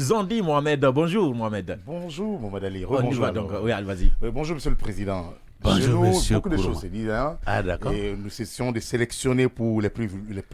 Ils ont dit Mohamed. Bonjour Mohamed. Bonjour Mohamed Ali. On y va donc. Oui, allez, vas-y. Bonjour Monsieur le Président. Bonjour Monsieur beaucoup de choses se disent. Hein, ah d'accord. Et nous essayons de sélectionner pour les plus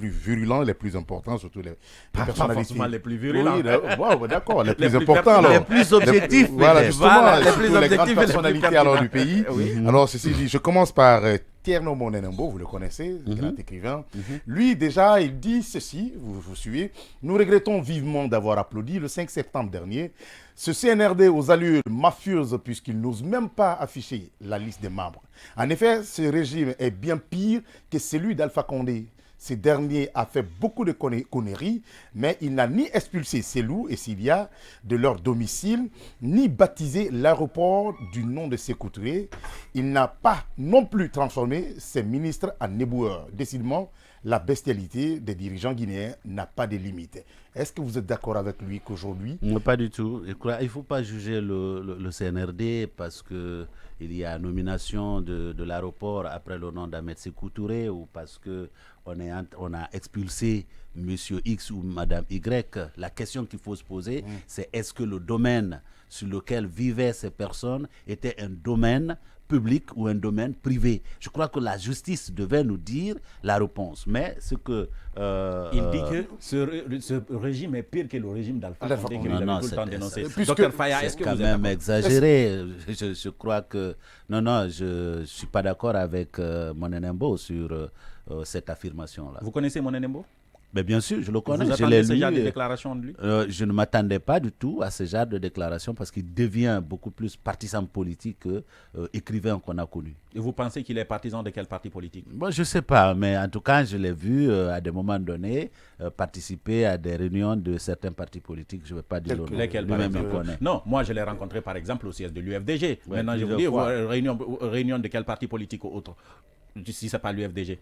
virulents, les plus importants, surtout les personnalités. Pas les plus virulents. Oui, d'accord, les plus importants alors. Les plus objectifs. Voilà, justement, les plus les grandes objectifs personnalités alors du pays. Oui. Alors ceci dit, je commence par Tierno Monenembo, vous le connaissez, grand écrivain. Lui, déjà, il dit ceci, vous suivez. Nous regrettons vivement d'avoir applaudi le 5 septembre dernier ce CNRD aux allures mafieuses puisqu'il n'ose même pas afficher la liste des membres. En effet, ce régime est bien pire que celui d'Alpha Condé. Ce dernier a fait beaucoup de conneries, mais il n'a ni expulsé Selou et Sidia de leur domicile, ni baptisé l'aéroport du nom de Sékou Touré. Il n'a pas non plus transformé ses ministres en éboueurs. Décidément, la bestialité des dirigeants guinéens n'a pas de limite. Est-ce que vous êtes d'accord avec lui qu'aujourd'hui... Non, pas du tout. Il ne faut pas juger le CNRD parce qu'il y a nomination de l'aéroport après le nom d'Ahmed Sékou Touré ou parce qu'on a expulsé Monsieur X ou Madame Y. La question qu'il faut se poser, c'est est-ce que le domaine sur lequel vivaient ces personnes était un domaine public ou un domaine privé. Je crois que la justice devait nous dire la réponse. Mais ce que... il dit que ce régime est pire que le régime d'Alpha Condé que vous avez tout le temps dénoncé. Dr Faya, est-ce que vous êtes quand même exagéré. Je crois que... Non, je ne suis pas d'accord avec Monenembo sur cette affirmation-là. Vous connaissez Monenembo? Mais bien sûr, je le connais. Vous attendez ce genre de déclaration de lui? Je ne m'attendais pas du tout à ce genre de déclaration parce qu'il devient beaucoup plus partisan politique qu'écrivain qu'on a connu. Et vous pensez qu'il est partisan de quel parti politique? Bon, je ne sais pas, mais en tout cas, je l'ai vu à des moments donnés participer à des réunions de certains partis politiques. Je ne vais pas dire le nom. Lesquels, par exemple? Non, moi je l'ai rencontré par exemple au siège de l'UFDG. Ouais, maintenant, je vous dis, réunion de quel parti politique ou autre? Si ce n'est pas l'UFDG.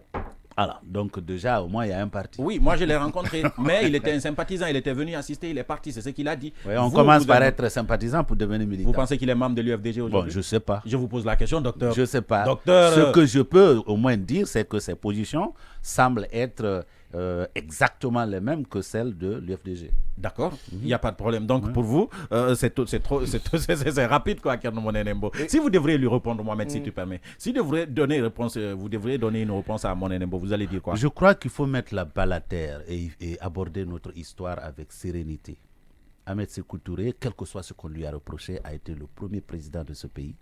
Alors, donc déjà, au moins, il y a un parti. Oui, moi je l'ai rencontré, mais il était un sympathisant, il était venu assister, il est parti, c'est ce qu'il a dit. Oui, on commence par être sympathisant pour devenir militant. Vous pensez qu'il est membre de l'UFDG aujourd'hui? Bon, je ne sais pas. Je vous pose la question, docteur. Je ne sais pas. Docteur, ce que je peux au moins dire, c'est que ses positions semblent être exactement les mêmes que celles de l'UFDG. D'accord, il n'y a pas de problème. Donc pour vous, c'est rapide quoi, Tierno Monenembo. Si vous devriez lui répondre, Mohamed, si tu permets. Si vous devriez donner une réponse à Monenembo, vous allez dire quoi? Je crois qu'il faut mettre la balle à terre et aborder notre histoire avec sérénité. Ahmed Sékou Touré, quel que soit ce qu'on lui a reproché, a été le premier président de ce pays.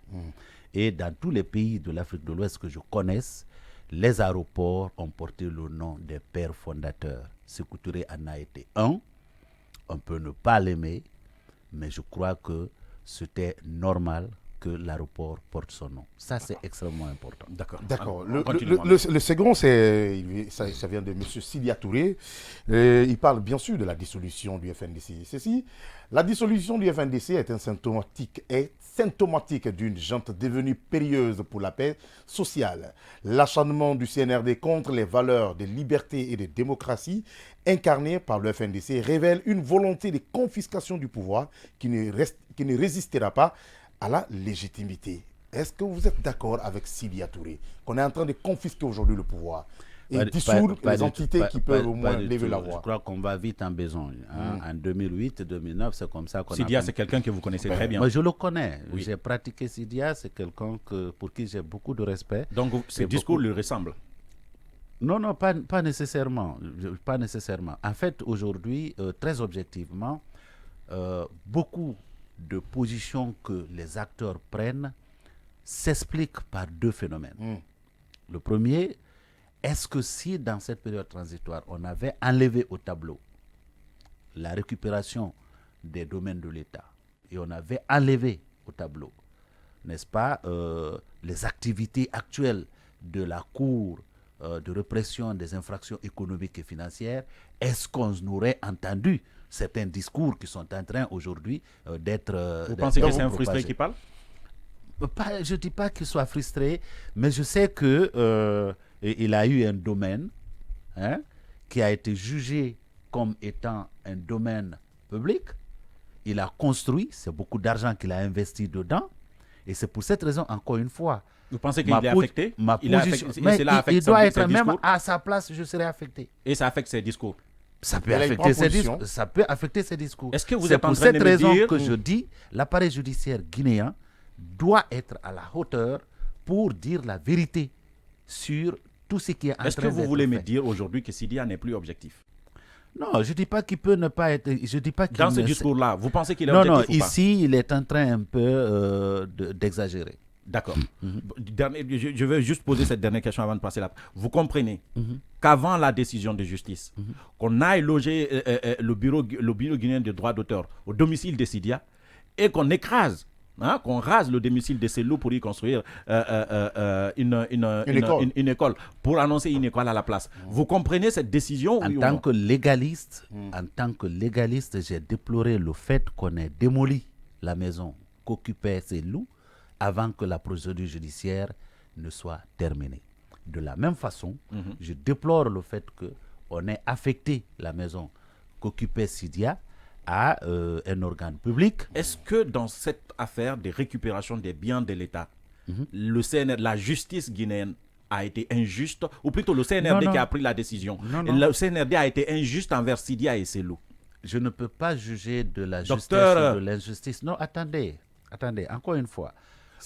Et dans tous les pays de l'Afrique de l'Ouest que je connaisse, les aéroports ont porté le nom des pères fondateurs. Sékou Touré en a été un. On peut ne pas l'aimer, mais je crois que c'était normal que l'aéroport porte son nom. Ça, c'est extrêmement important. D'accord. Le second, ça vient de M. Sidia Touré. Il parle bien sûr de la dissolution du FNDC. La dissolution du FNDC est symptomatique d'une junte devenue périlleuse pour la paix sociale. L'acharnement du CNRD contre les valeurs de liberté et de démocratie incarnées par le FNDC révèle une volonté de confiscation du pouvoir qui ne résistera pas à la légitimité. Est-ce que vous êtes d'accord avec Sidia Touré qu'on est en train de confisquer aujourd'hui le pouvoir et dissoudre les entités qui peuvent au moins lever la voix? Je crois qu'on va vite en besogne. En 2008, 2009, c'est comme ça qu'on Sidia, c'est quelqu'un que vous connaissez très bien. Moi, je le connais. Oui. J'ai pratiqué Sidia, c'est quelqu'un pour qui j'ai beaucoup de respect. Donc, ce discours lui ressemble? Non, pas nécessairement. Pas nécessairement. En fait, aujourd'hui, très objectivement, beaucoup de positions que les acteurs prennent s'expliquent par deux phénomènes. Le premier, est-ce que si dans cette période transitoire, on avait enlevé au tableau la récupération des domaines de l'État et on avait enlevé au tableau, n'est-ce pas, les activités actuelles de la Cour de répression des infractions économiques et financières, est-ce qu'on aurait entendu certains discours qui sont en train aujourd'hui d'être... Vous pensez que c'est un frustré qui parle? Je ne dis pas qu'il soit frustré, mais je sais qu'il a eu un domaine qui a été jugé comme étant un domaine public. Il a construit, c'est beaucoup d'argent qu'il a investi dedans. Et c'est pour cette raison, encore une fois... Vous pensez qu'il est affecté? Il doit être même à sa place, je serais affecté. Et ça affecte ses discours? Ça peut, Et là, il affecter prend ses position. discours. Ça peut affecter ses discours. Est-ce que vous C'est êtes en pour train de cette me raison dire- que je dis l'appareil judiciaire guinéen doit être à la hauteur pour dire la vérité sur tout ce qui est en train Est-ce que vous d'être voulez me fait. dire aujourd'hui que Sidia n'est plus objectif? Non, je ne dis pas qu'il peut ne pas être... Je dis pas qu'il Dans ce ne- discours-là, vous pensez qu'il est Non, objectif non, ou pas? ici, il est en train un peu d'exagérer. D'accord. Je vais juste poser cette dernière question avant de passer là. Vous comprenez qu'avant la décision de justice, qu'on aille loger le bureau guinéen des droits d'auteur au domicile de Sidia et qu'on écrase, qu'on rase le domicile de Selou pour y construire une école, pour annoncer une école à la place. Vous comprenez cette décision? En oui ou tant non? que légaliste, j'ai déploré le fait qu'on ait démoli la maison qu'occupait ces loups avant que la procédure judiciaire ne soit terminée. De la même façon, je déplore le fait qu'on ait affecté la maison qu'occupait Sidia à un organe public. Est-ce que dans cette affaire de récupération des biens de l'État, le CNR, la justice guinéenne a été injuste, ou plutôt le CNRD Non. qui a pris la décision, Non, non. le CNRD a été injuste envers Sidia et Selou? Je ne peux pas juger de la Docteur, justice ou de l'injustice. Non, attendez, encore une fois.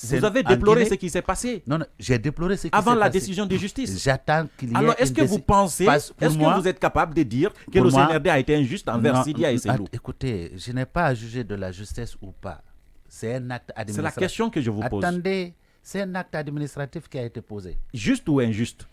Vous avez En déploré Guinée- ce qui s'est passé Non, j'ai déploré ce qui avant s'est la passé. décision de justice. J'attends qu'il y ait Alors, est-ce une que vous déci- pensez, Parce- pour est-ce moi- que vous êtes capable de dire que pour le moi- CNRD a été injuste envers Non, Sidia et Selou? Écoutez, je n'ai pas à juger de la justice ou pas. C'est un acte C'est administratif. la question que je vous pose. Attendez, c'est un acte administratif qui a été posé. Juste ou injuste?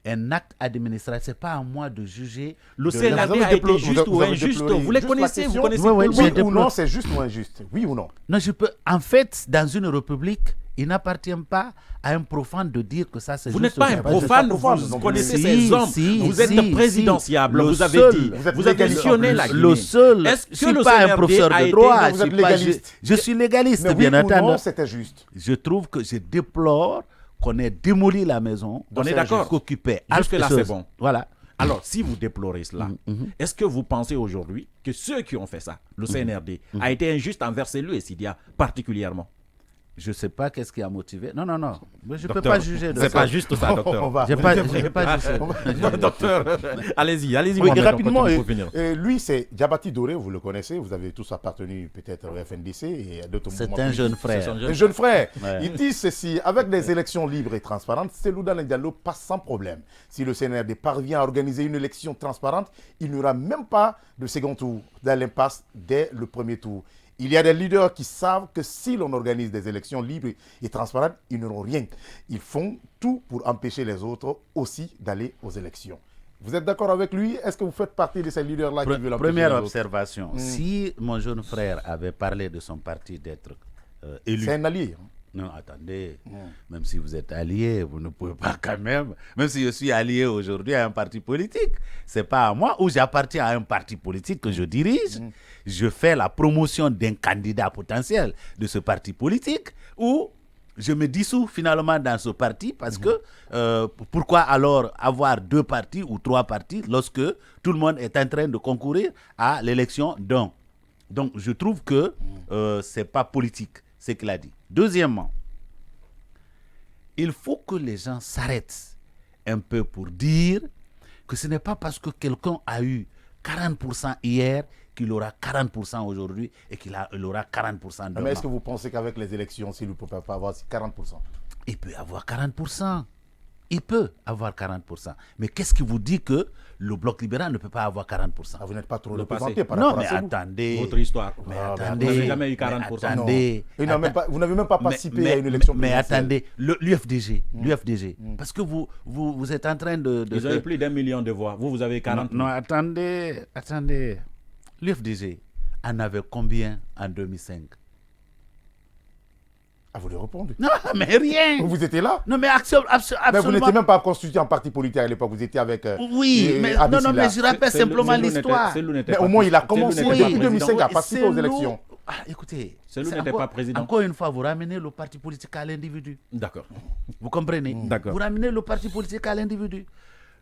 Un acte administratif, c'est pas à moi de juger. Le de CNRD Vous avez a été déploré- juste vous ou avez injuste? déploré Vous les juste la connaissez, vous question. connaissez Oui, oui, tout le j'ai monde. Oui ou déploré. non, c'est juste ou injuste? Oui ou non? Non, je peux. En fait, dans une république, il n'appartient pas à un profane de dire que ça c'est Vous juste. n'êtes pas ou un pas profane, pas profane, vous donc connaissez si, ces hommes, si, vous êtes si, présidentiable, si. vous Le avez seul- dit, Vous êtes vous avez légaliste. missionné la Guinée. Le seul, Est-ce je que ne suis le pas un CNRD professeur a de été- droit. vous je êtes suis pas- légaliste. je suis légaliste, Mais oui bien ou non, entendu. c'était juste. Je trouve que je déplore qu'on ait démoli la maison. On est d'accord. Qu'occupait. Jusque-là, Alpha c'est Chose. bon. Voilà. Alors, si vous déplorez cela, est-ce que vous pensez aujourd'hui que ceux qui ont fait ça, le CNRD, a été injuste envers Selou et Sidia particulièrement? Je ne sais pas qu'est-ce qui a motivé. Non. Mais je ne peux Docteur, pas juger de c'est ça. pas juste ça, docteur. On va. Je n'ai pas jugé. Docteur, allez-y, Oui, Mohamed, on rapidement, continue pour finir. lui, c'est Diabati Doré, vous le connaissez, vous avez tous appartenu peut-être au FNDC et à d'autres C'est mouvements un jeune politiques. frère. Un jeune frère. Ouais. Il dit ceci, avec des élections libres et transparentes, Selou Dalein Diallo passe sans problème. Si le CNRD parvient à organiser une élection transparente, il n'y aura même pas de second tour dans l'impasse dès le premier tour. Il y a des leaders qui savent que si l'on organise des élections libres et transparentes, ils n'auront rien. Ils font tout pour empêcher les autres aussi d'aller aux élections. Vous êtes d'accord avec lui? Est-ce que vous faites partie de ces leaders-là qui veulent empêcher Première les autres? observation. Si mon jeune frère avait parlé de son parti d'être élu. C'est un allié. hein. Non, attendez. Même si vous êtes allié, vous ne pouvez pas quand même. Même si je suis allié aujourd'hui à un parti politique, c'est pas à moi ou j'appartiens à un parti politique que je dirige. Je fais la promotion d'un candidat potentiel de ce parti politique ou je me dissous finalement dans ce parti parce que pourquoi alors avoir 2 partis ou 3 partis lorsque tout le monde est en train de concourir à l'élection d'un. Donc je trouve que c'est pas politique ce qu'il a dit. Deuxièmement, il faut que les gens s'arrêtent un peu pour dire que ce n'est pas parce que quelqu'un a eu 40% hier qu'il aura 40% aujourd'hui et qu'il aura 40% demain. Mais est-ce que vous pensez qu'avec les élections, s'il ne peut pas avoir 40%? Il peut avoir 40%. Il peut avoir 40%. Mais qu'est-ce qui vous dit que le bloc libéral ne peut pas avoir 40%? Vous n'êtes pas trop Le représenté passé. par Non, rapport mais à Selou. attendez. Votre histoire. Mais Ah, mais attendez. vous n'avez jamais eu mais 40%. attendez. Vous n'avez même pas participé mais, à une élection mais présidentielle. attendez, l'UFDG. Parce que vous êtes en train de Ils ont eu plus d'1 million de voix. Vous avez 40. Non, attendez. L'UFDG en avait combien en 2005? Ah, vous lui répondez. Non, mais rien. Vous étiez là? Non, mais Mais vous absolument. n'étiez même pas constitué en parti politique à l'époque. Vous étiez avec. Oui, mais non, mais je rappelle simplement l'histoire. Mais au moins, il a commencé depuis 2005 à participer aux Selou- élections. Ah, écoutez, Selou c'est n'était encore- pas président. Encore une fois, vous ramenez le parti politique à l'individu. D'accord. Vous comprenez? D'accord. Vous ramenez le parti politique à l'individu.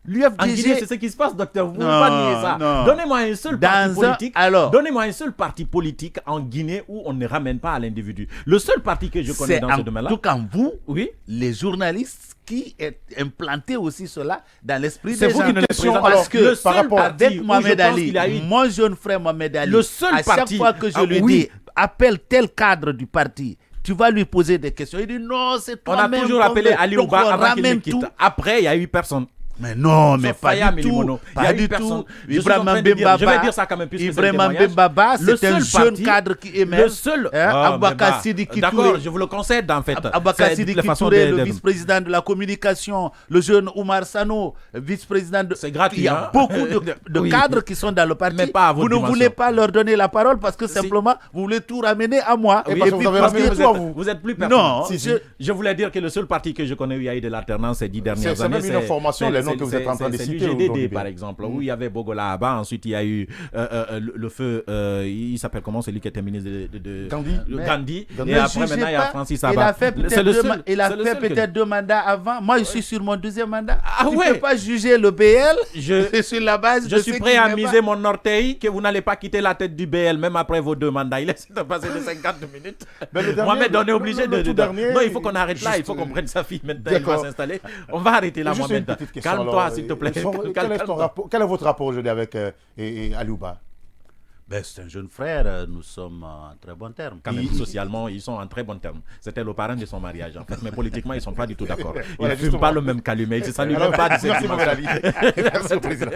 En Guinée, c'est ce qui se passe, docteur. Vous ne pouvez pas nier ça. Donnez-moi un seul parti politique. Donnez-moi un seul parti politique en Guinée où on ne ramène pas à l'individu. Le seul parti que je connais dans ce domaine-là. C'est en tout cas vous, oui, les journalistes, qui est implanté aussi cela dans l'esprit des gens. C'est vous qui ne le présentez. Parce que le seul par rapport avec Mohamed Ali, mon jeune frère Mohamed Ali, le seul à chaque fois que je lui dis, appelle tel cadre du parti, tu vas lui poser des questions. Il dit non, c'est toi-même. On a toujours appelé Ali Ouba avant qu'il ne quitte. Après, il n'y a eu personne. Mais non, mais pas du tout. Pas du tout. Ibrahima Mbembaba, je vais dire ça quand même, puisque Ibrahima Mbembaba, c'est un jeune cadre qui émerge. Le seul. Aboubakar Sidiki Touré. D'accord, je vous le concède en fait. Aboubakar Sidiki Touré, le vice-président de la communication. Le jeune Oumar Sano, vice-président de. C'est gratuit. Il y a beaucoup de cadres qui sont dans le parti. Mais pas à votre vous ne voulez pas leur donner la parole parce que simplement, vous voulez tout ramener à moi. Et puis, vous êtes plus personne. Non, je voulais dire que le seul parti que je connais où il y a eu de l'alternance ces 10 dernières années. C'est même une information, les noms que vous êtes en train de citer. l'UGDD par exemple, où il y avait Bogola Abba, ensuite il y a eu le feu, il s'appelle comment, celui qui était ministre de Gandhi, et après maintenant il y a Francis Abba. Il a fait peut-être 2 mandats avant. Moi je suis sur mon 2e mandat. Tu ne peux pas juger le BL sur la base de je suis prêt à miser mon orteil que vous n'allez pas quitter la tête du BL même après vos 2 mandats. Il essaie de passer de 50 minutes. Mohamed, on est obligé de... Non, il faut qu'on arrête là, il faut qu'on prenne sa fille maintenant, il va s'installer. On va arrêter là, Mohamed. Calme-toi s'il te plaît. Quel est votre rapport aujourd'hui avec Ali Ouba? C'est un jeune frère, nous sommes en très bon terme. Quand même, socialement, ils sont en très bon terme. C'était le parrain de son mariage, en fait. Mais politiquement, ils ne sont pas du tout d'accord. Ils ne fument pas le même calumet. Ils ne se saluent même pas de cette dimension. Merci, Président.